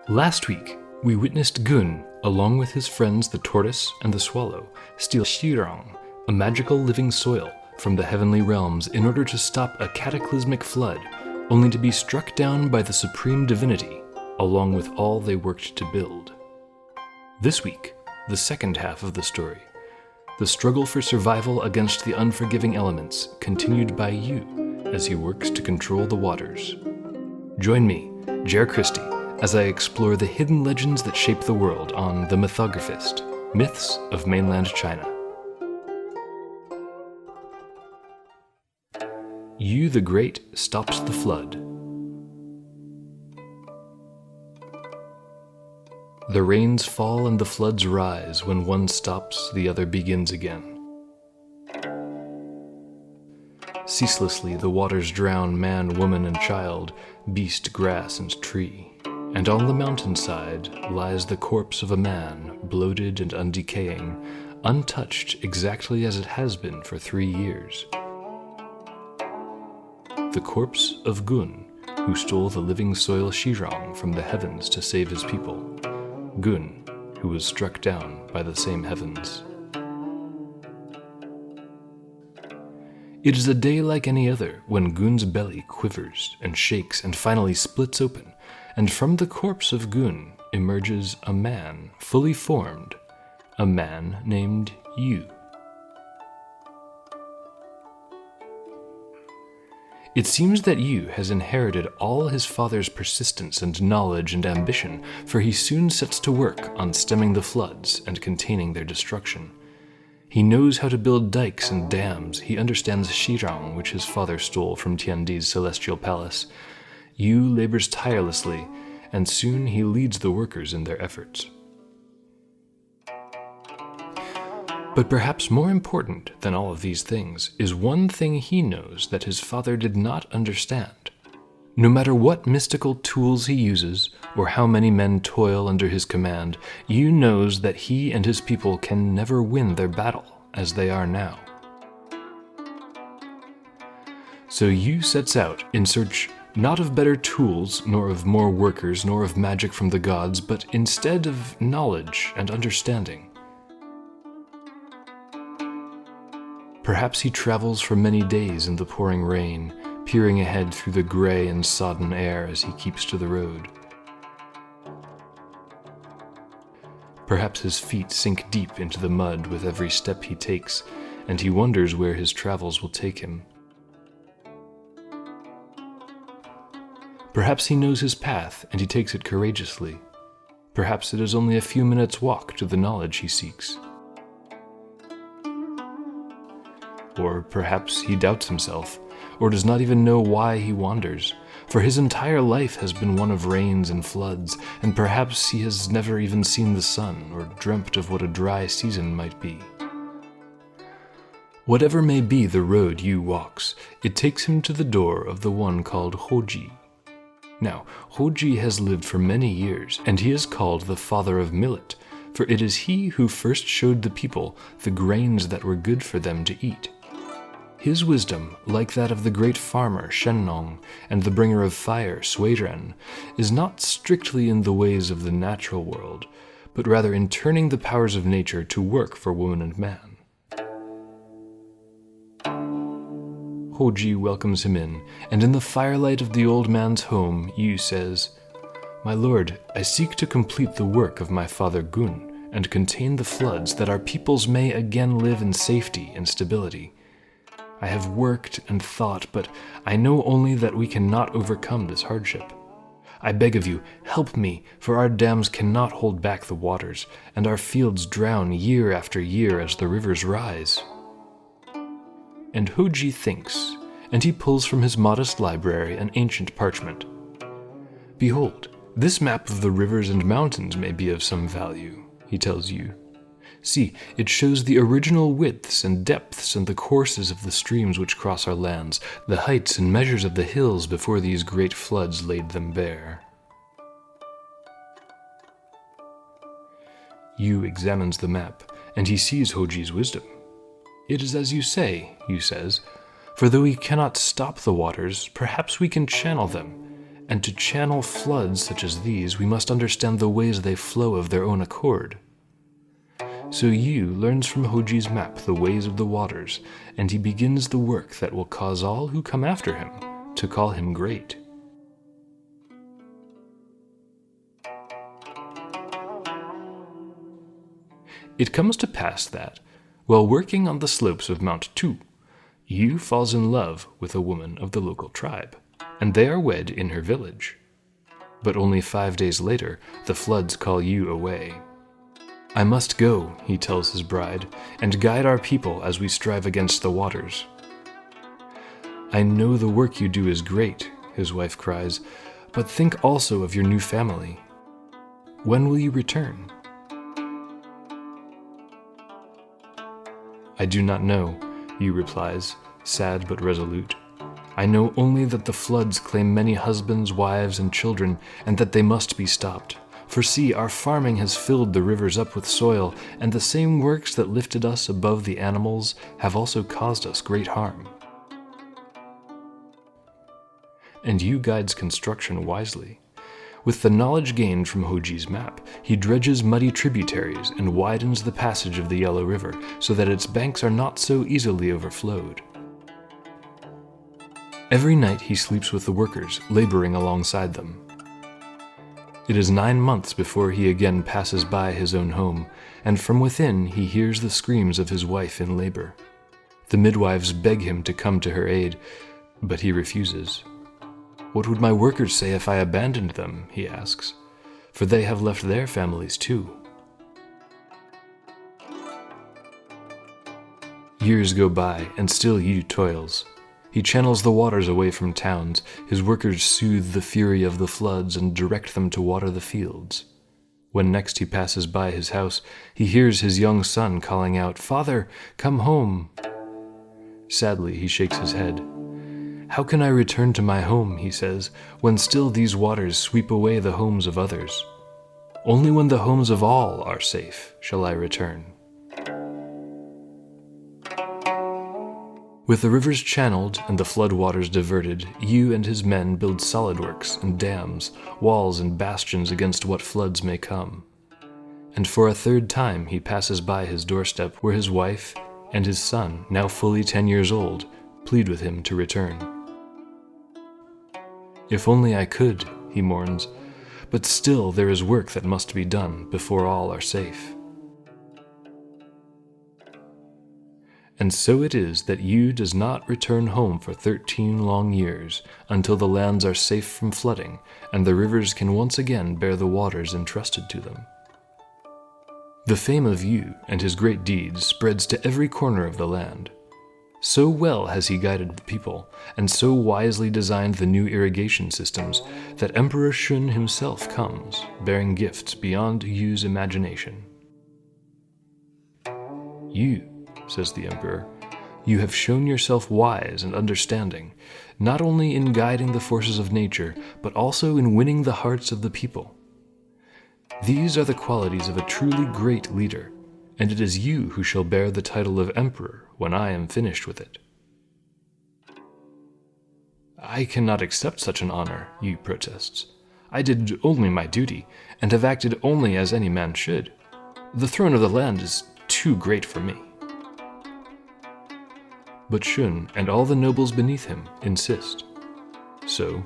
Last week, we witnessed Gun, along with his friends the tortoise and the swallow, steal xirang, a magical living soil, from the heavenly realms in order to stop a cataclysmic flood, only to be struck down by the Supreme Divinity, along with all they worked to build. This week, the second half of the story, the struggle for survival against the unforgiving elements, continued by Yu as he works to control the waters. Join me, Jaer Christie, as I explore the hidden legends that shape the world on The Mythographist, Myths of Mainland China. Yu the Great stops the flood. The rains fall and the floods rise. When one stops, the other begins again. Ceaselessly the waters drown man, woman, and child, beast, grass, and tree. And on the mountainside lies the corpse of a man, bloated and undecaying, untouched exactly as it has been for 3 years. The corpse of Gun, who stole the living soil xirang from the heavens to save his people. Gun, who was struck down by the same heavens. It is a day like any other when Gun's belly quivers and shakes and finally splits open, and from the corpse of Gun emerges a man fully formed, a man named Yu. It seems that Yu has inherited all his father's persistence and knowledge and ambition, for he soon sets to work on stemming the floods and containing their destruction. He knows how to build dikes and dams. He understands xirang, which his father stole from Tiandi's celestial palace. Yu labors tirelessly, and soon he leads the workers in their efforts. But perhaps more important than all of these things is one thing he knows that his father did not understand. No matter what mystical tools he uses, or how many men toil under his command, Yu knows that he and his people can never win their battle as they are now. So Yu sets out in search not of better tools, nor of more workers, nor of magic from the gods, but instead of knowledge and understanding. Perhaps he travels for many days in the pouring rain, peering ahead through the gray and sodden air as he keeps to the road. Perhaps his feet sink deep into the mud with every step he takes, and he wonders where his travels will take him. Perhaps he knows his path, and he takes it courageously. Perhaps it is only a few minutes' walk to the knowledge he seeks. Or perhaps he doubts himself, or does not even know why he wanders, for his entire life has been one of rains and floods, and perhaps he has never even seen the sun, or dreamt of what a dry season might be. Whatever may be the road Yu walks, it takes him to the door of the one called Hoji. Now, Hoji has lived for many years, and he is called the father of millet, for it is he who first showed the people the grains that were good for them to eat. His wisdom, like that of the great farmer Shennong and the bringer of fire Suiren, is not strictly in the ways of the natural world, but rather in turning the powers of nature to work for woman and man. Hoji welcomes him in, and in the firelight of the old man's home, Yu says, "My lord, I seek to complete the work of my father Gun, and contain the floods that our peoples may again live in safety and stability. I have worked and thought, but I know only that we cannot overcome this hardship. I beg of you, help me, for our dams cannot hold back the waters, and our fields drown year after year as the rivers rise." And Hoji thinks, and he pulls from his modest library an ancient parchment. "Behold, this map of the rivers and mountains may be of some value," he tells Yu. "See, it shows the original widths and depths and the courses of the streams which cross our lands, the heights and measures of the hills before these great floods laid them bare." Yu examines the map, and he sees Hoji's wisdom. "It is as you say," Yu says, "for though we cannot stop the waters, perhaps we can channel them, And to channel floods such as these, we must understand the ways they flow of their own accord. So Yu learns from Hoji's map the ways of the waters, and he begins the work that will cause all who come after him to call him great. It comes to pass that, while working on the slopes of Mount Tu, Yu falls in love with a woman of the local tribe, and they are wed in her village. But only 5 days later, the floods call Yu away. "I must go," he tells his bride, "and guide our people as we strive against the waters." "I know the work you do is great," his wife cries, "but think also of your new family. When will you return?" "I do not know," Yu replies, sad but resolute. "I know only that the floods claim many husbands, wives, and children, and that they must be stopped. For see, our farming has filled the rivers up with soil, and the same works that lifted us above the animals have also caused us great harm." And Yu guides construction wisely. With the knowledge gained from Hoji's map, he dredges muddy tributaries and widens the passage of the Yellow River so that its banks are not so easily overflowed. Every night he sleeps with the workers, laboring alongside them. It is 9 months before he again passes by his own home, and from within he hears the screams of his wife in labor. The midwives beg him to come to her aid, but he refuses. "What would my workers say if I abandoned them?" he asks, "for they have left their families too." Years go by, and still Yu toils. He channels the waters away from towns. His workers soothe the fury of the floods and direct them to water the fields. When next he passes by his house, he hears his young son calling out, "Father, come home!" Sadly, he shakes his head. "How can I return to my home," he says, "when still these waters sweep away the homes of others? Only when the homes of all are safe shall I return." With the rivers channeled and the flood waters diverted, Yu and his men build solid works and dams, walls and bastions against what floods may come. And for a 3rd time he passes by his doorstep where his wife and his son, now fully 10 years old, plead with him to return. "If only I could," he mourns, "but still there is work that must be done before all are safe." And so it is that Yu does not return home for 13 long years, until the lands are safe from flooding, and the rivers can once again bear the waters entrusted to them. The fame of Yu and his great deeds spreads to every corner of the land. So well has he guided the people, and so wisely designed the new irrigation systems, that Emperor Shun himself comes, bearing gifts beyond Yu's imagination. "Yu," says the emperor, "you have shown yourself wise and understanding, not only in guiding the forces of nature, but also in winning the hearts of the people. These are the qualities of a truly great leader, and it is you who shall bear the title of emperor when I am finished with it." "I cannot accept such an honor," Yu protests. "I did only my duty, and have acted only as any man should. The throne of the land is too great for me." But Shun and all the nobles beneath him insist. So,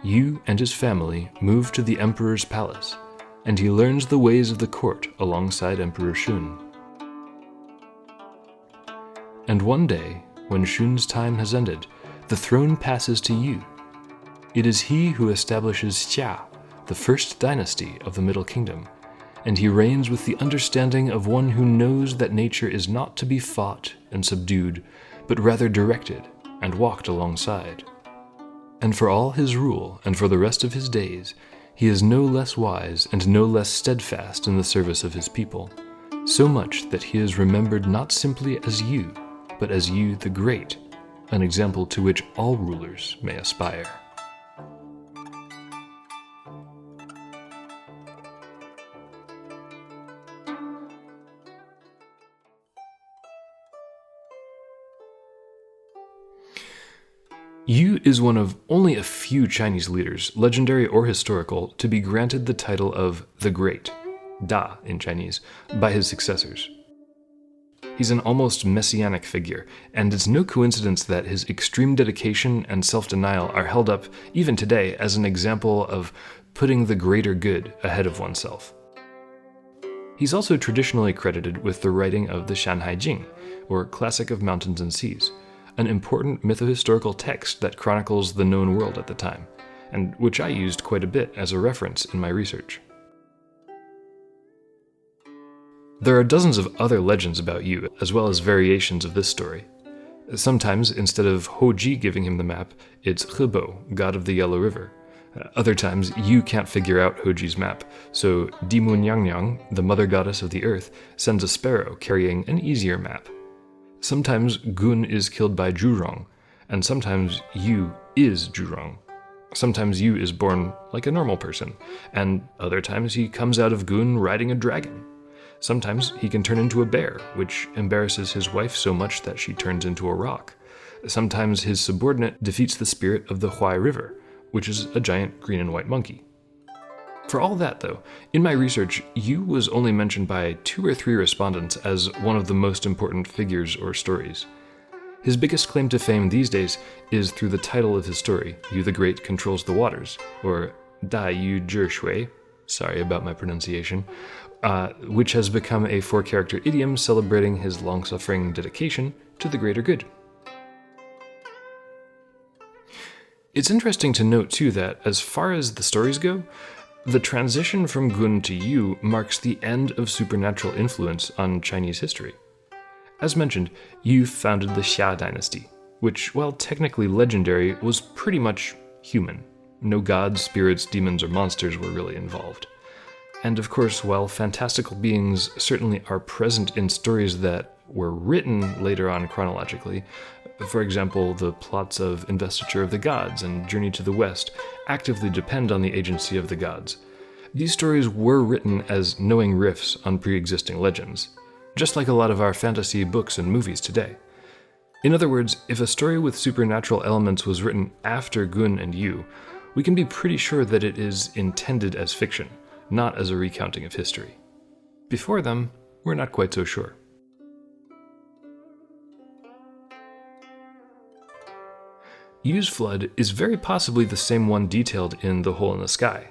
Yu and his family move to the emperor's palace, and he learns the ways of the court alongside Emperor Shun. And one day, when Shun's time has ended, the throne passes to Yu. It is he who establishes Xia, the first dynasty of the Middle Kingdom, and he reigns with the understanding of one who knows that nature is not to be fought and subdued, but rather directed and walked alongside. And for all his rule and for the rest of his days, he is no less wise and no less steadfast in the service of his people, so much that he is remembered not simply as Yu, but as Yu the Great, an example to which all rulers may aspire. Yu is one of only a few Chinese leaders, legendary or historical, to be granted the title of the Great, Da in Chinese, by his successors. He's an almost messianic figure, and it's no coincidence that his extreme dedication and self-denial are held up, even today, as an example of putting the greater good ahead of oneself. He's also traditionally credited with the writing of the Shanhai Jing, or Classic of Mountains and Seas, an important mythohistorical text that chronicles the known world at the time, and which I used quite a bit as a reference in my research. There are dozens of other legends about Yu, as well as variations of this story. Sometimes, instead of Hoji giving him the map, it's Hebo, god of the Yellow River. Other times, Yu can't figure out Hoji's map, so Dimunyangnyang, the mother goddess of the earth, sends a sparrow carrying an easier map. Sometimes Gun is killed by xirang, and sometimes Yu is xirang. Sometimes Yu is born like a normal person, and other times he comes out of Gun riding a dragon. Sometimes he can turn into a bear, which embarrasses his wife so much that she turns into a rock. Sometimes his subordinate defeats the spirit of the Huai River, which is a giant green and white monkey. For all that, though, in my research, Yu was only mentioned by 2 or 3 respondents as one of the most important figures or stories. His biggest claim to fame these days is through the title of his story, Yu the Great Controls the Waters, or Da Yu Zhi Shui, sorry about my pronunciation, which has become a 4-character idiom celebrating his long-suffering dedication to the greater good. It's interesting to note, too, that as far as the stories go, the transition from Gun to Yu marks the end of supernatural influence on Chinese history. As mentioned, Yu founded the Xia dynasty, which, while technically legendary, was pretty much human. No gods, spirits, demons, or monsters were really involved. And of course, while fantastical beings certainly are present in stories that were written later on chronologically, for example, the plots of Investiture of the Gods and Journey to the West actively depend on the agency of the gods. These stories were written as knowing riffs on pre-existing legends, just like a lot of our fantasy books and movies today. In other words, if a story with supernatural elements was written after Gun and Yu, we can be pretty sure that it is intended as fiction, not as a recounting of history. Before them, we're not quite so sure. Yu's flood is very possibly the same one detailed in The Hole in the Sky.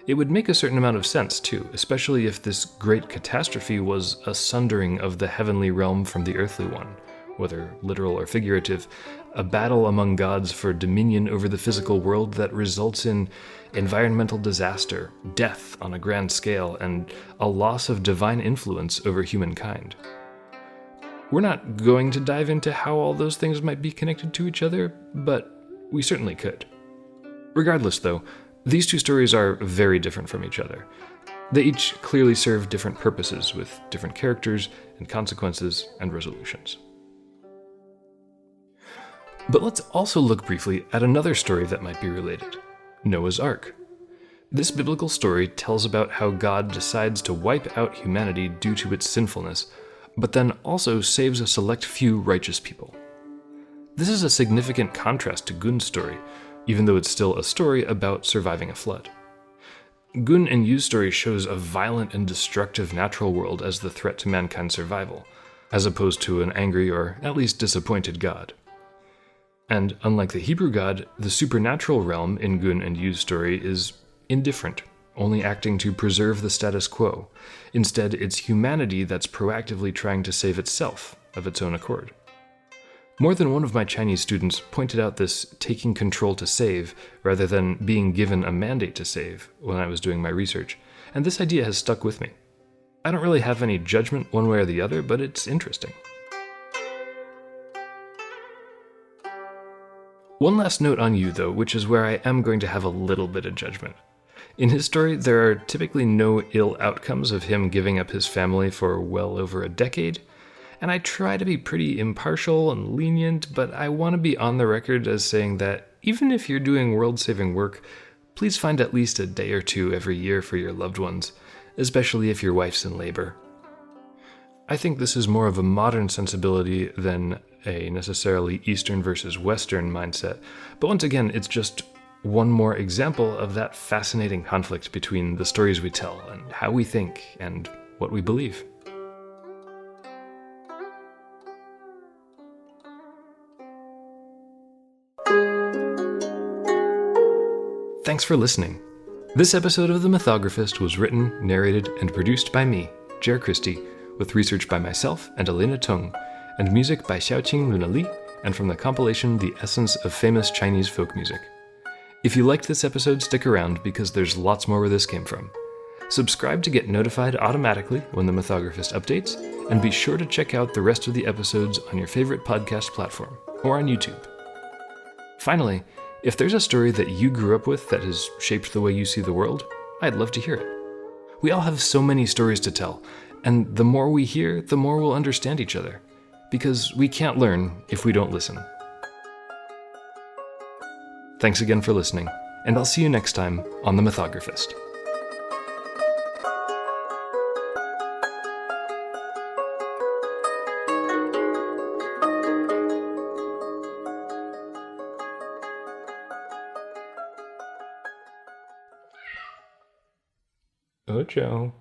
It would make a certain amount of sense, too, especially if this great catastrophe was a sundering of the heavenly realm from the earthly one, whether literal or figurative, a battle among gods for dominion over the physical world that results in environmental disaster, death on a grand scale, and a loss of divine influence over humankind. We're not going to dive into how all those things might be connected to each other, but we certainly could. Regardless, though, these 2 stories are very different from each other. They each clearly serve different purposes with different characters and consequences and resolutions. But let's also look briefly at another story that might be related, Noah's Ark. This biblical story tells about how God decides to wipe out humanity due to its sinfulness, but then also saves a select few righteous people. This is a significant contrast to Gun's story, even though it's still a story about surviving a flood. Gun and Yu's story shows a violent and destructive natural world as the threat to mankind's survival, as opposed to an angry or at least disappointed God. And unlike the Hebrew God, the supernatural realm in Gun and Yu's story is indifferent, only acting to preserve the status quo. Instead, it's humanity that's proactively trying to save itself of its own accord. More than one of my Chinese students pointed out this taking control to save rather than being given a mandate to save when I was doing my research, and this idea has stuck with me. I don't really have any judgment one way or the other, but it's interesting. One last note on Yu, though, which is where I am going to have a little bit of judgment. In his story, there are typically no ill outcomes of him giving up his family for well over a decade, and I try to be pretty impartial and lenient, but I want to be on the record as saying that even if you're doing world-saving work, please find at least a day or 2 every year for your loved ones, especially if your wife's in labor. I think this is more of a modern sensibility than a necessarily Eastern versus Western mindset, but once again, it's just one more example of that fascinating conflict between the stories we tell and how we think and what we believe. Thanks for listening. This episode of The Mythographist was written, narrated, and produced by me, Jaer Christie, with research by myself and Elena Tung, and music by Xiaoqing Luna Li, and from the compilation The Essence of Famous Chinese Folk Music. If you liked this episode, stick around because there's lots more where this came from. Subscribe to get notified automatically when The Mythographist updates, and be sure to check out the rest of the episodes on your favorite podcast platform, or on YouTube. Finally, if there's a story that you grew up with that has shaped the way you see the world, I'd love to hear it. We all have so many stories to tell, and the more we hear, the more we'll understand each other, because we can't learn if we don't listen. Thanks again for listening, and I'll see you next time on The Mythographist. Ciao.